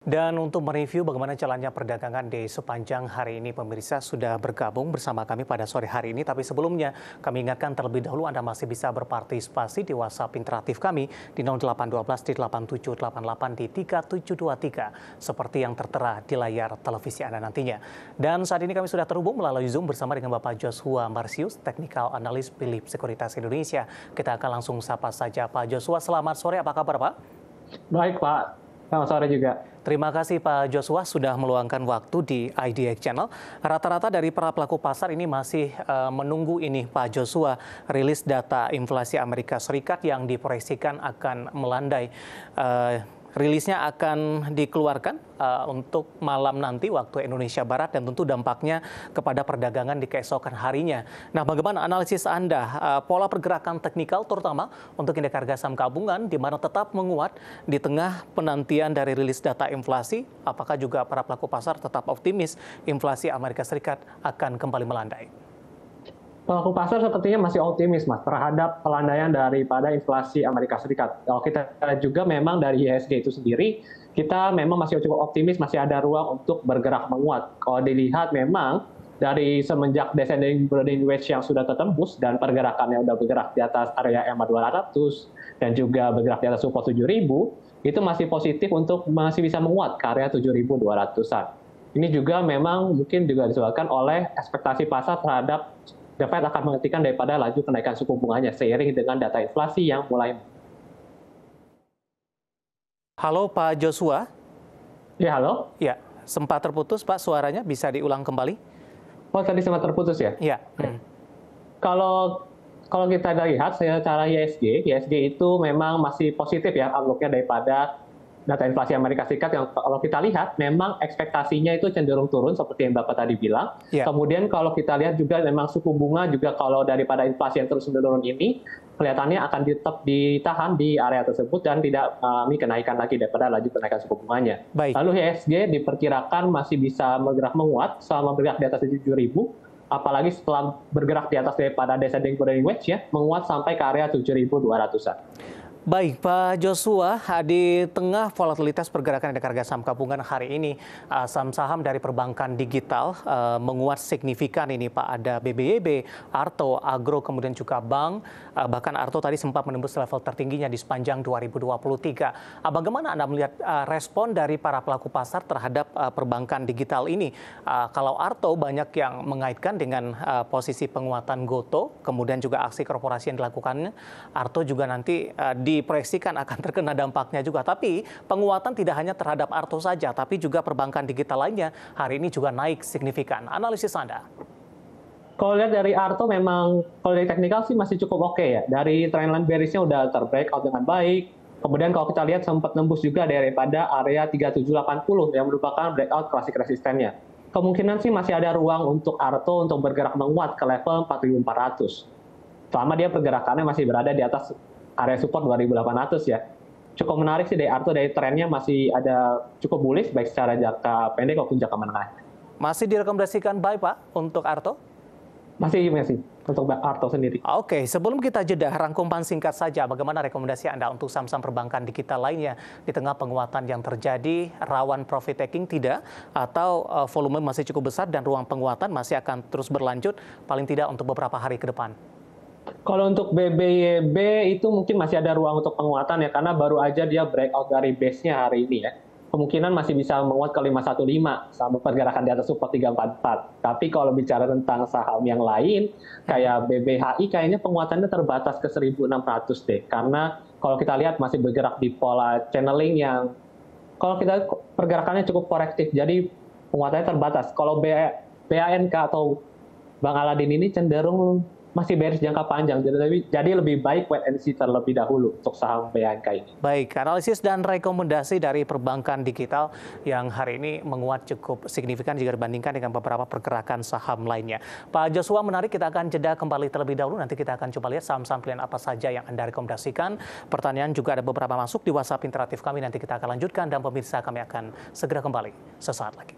Dan untuk mereview bagaimana jalannya perdagangan di sepanjang hari ini, pemirsa sudah bergabung bersama kami pada sore hari ini. Tapi sebelumnya, kami ingatkan terlebih dahulu Anda masih bisa berpartisipasi di WhatsApp interaktif kami di 0812 di 8788 di 3723, seperti yang tertera di layar televisi Anda nantinya. Dan saat ini kami sudah terhubung melalui Zoom bersama dengan Bapak Joshua Marsius, Technical Analyst Philips Sekuritas Indonesia. Kita akan langsung sapa saja Pak Joshua. Selamat sore, apa kabar Pak? Baik Pak, selamat sore juga. Terima kasih Pak Joshua sudah meluangkan waktu di IDX Channel. Rata-rata dari para pelaku pasar ini masih menunggu ini Pak Joshua, rilis data inflasi Amerika Serikat yang diproyeksikan akan melandai. Rilisnya akan dikeluarkan untuk malam nanti waktu Indonesia Barat dan tentu dampaknya kepada perdagangan di keesokan harinya. Nah, bagaimana analisis Anda pola pergerakan teknikal terutama untuk indeks harga saham gabungan di mana tetap menguat di tengah penantian dari rilis data inflasi? Apakah juga para pelaku pasar tetap optimis inflasi Amerika Serikat akan kembali melandai? Pelaku pasar sepertinya masih optimis, Mas, terhadap pelandaian daripada inflasi Amerika Serikat. Kalau kita juga memang dari IHSG itu sendiri, kita memang masih cukup optimis, masih ada ruang untuk bergerak menguat. Kalau dilihat memang dari semenjak descending Broadening Wedge yang sudah tertembus dan pergerakannya sudah bergerak di atas area EMA 200 dan juga bergerak di atas support 7.000, itu masih positif untuk masih bisa menguat ke area 7.200-an. Ini juga memang mungkin juga disebabkan oleh ekspektasi pasar terhadap The Fed akan menghentikan daripada laju kenaikan suku bunganya seiring dengan data inflasi yang mulai. Halo Pak Joshua. Ya, halo. Ya, sempat terputus Pak suaranya, bisa diulang kembali? Oh, tadi sempat terputus ya? Iya. Kalau kita lihat secara IHSG itu memang masih positif ya outlook-nya daripada data inflasi Amerika Serikat yang kalau kita lihat memang ekspektasinya itu cenderung turun seperti yang Bapak tadi bilang. Yeah. Kemudian kalau kita lihat juga memang suku bunga juga kalau daripada inflasi yang terus menurun ini kelihatannya akan tetap ditahan di area tersebut dan tidak mengalami kenaikan lagi daripada laju kenaikan suku bunganya. Baik. Lalu IHSG diperkirakan masih bisa bergerak menguat selama bergerak di atas 7.000, apalagi setelah bergerak di atas daripada descending Broadening Wedge ya, menguat sampai ke area 7.200-an. Baik, Pak Joshua, di tengah volatilitas pergerakan indeks harga saham gabungan hari ini, saham-saham dari perbankan digital menguat signifikan ini, Pak. Ada BBYB, Arto, Agro, kemudian juga Bank. Bahkan Arto tadi sempat menembus level tertingginya di sepanjang 2023. Bagaimana Anda melihat respon dari para pelaku pasar terhadap perbankan digital ini? Kalau Arto banyak yang mengaitkan dengan posisi penguatan Goto, kemudian juga aksi korporasi yang dilakukannya. Arto juga nanti diproyeksikan akan terkena dampaknya juga. Tapi penguatan tidak hanya terhadap Arto saja, tapi juga perbankan digital lainnya hari ini juga naik signifikan. Analisis Anda? Kalau lihat dari Arto memang, kalau dari teknikal sih masih cukup oke ya. Dari trendline bearish-nya udah terbreakout dengan baik. Kemudian kalau kita lihat sempat nembus juga daripada area 3780 yang merupakan breakout klasik resistennya. Kemungkinan sih masih ada ruang untuk Arto untuk bergerak menguat ke level 4400. Selama dia pergerakannya masih berada di atas area support 2.800 ya. Cukup menarik sih dari Arto, dari trennya masih ada cukup bullish baik secara jangka pendek maupun jangka menengah. Masih direkomendasikan buy Pak untuk Arto? Masih untuk Arto sendiri. Oke, sebelum kita jeda, rangkuman singkat saja bagaimana rekomendasi Anda untuk saham-saham perbankan digital lainnya di tengah penguatan yang terjadi, rawan profit taking tidak, atau volume masih cukup besar dan ruang penguatan masih akan terus berlanjut paling tidak untuk beberapa hari ke depan? Kalau untuk BBYB itu mungkin masih ada ruang untuk penguatan ya, karena baru aja dia breakout dari base-nya hari ini ya. Kemungkinan masih bisa menguat ke 515 sama pergerakan di atas support 344. Tapi kalau bicara tentang saham yang lain, kayak BBHI kayaknya penguatannya terbatas ke 1.600 deh. Karena kalau kita lihat masih bergerak di pola channeling yang, kalau kita pergerakannya cukup korektif, jadi penguatannya terbatas. Kalau BANK atau Bang Aladin ini cenderung masih bearish jangka panjang, jadi lebih baik wait and see terlebih dahulu untuk saham BANK ini. Baik, analisis dan rekomendasi dari perbankan digital yang hari ini menguat cukup signifikan jika dibandingkan dengan beberapa pergerakan saham lainnya. Pak Joshua, menarik, kita akan jeda kembali terlebih dahulu, nanti kita akan coba lihat saham-saham pilihan apa saja yang Anda rekomendasikan. Pertanyaan juga ada beberapa masuk di WhatsApp interaktif kami, nanti kita akan lanjutkan dan pemirsa kami akan segera kembali sesaat lagi.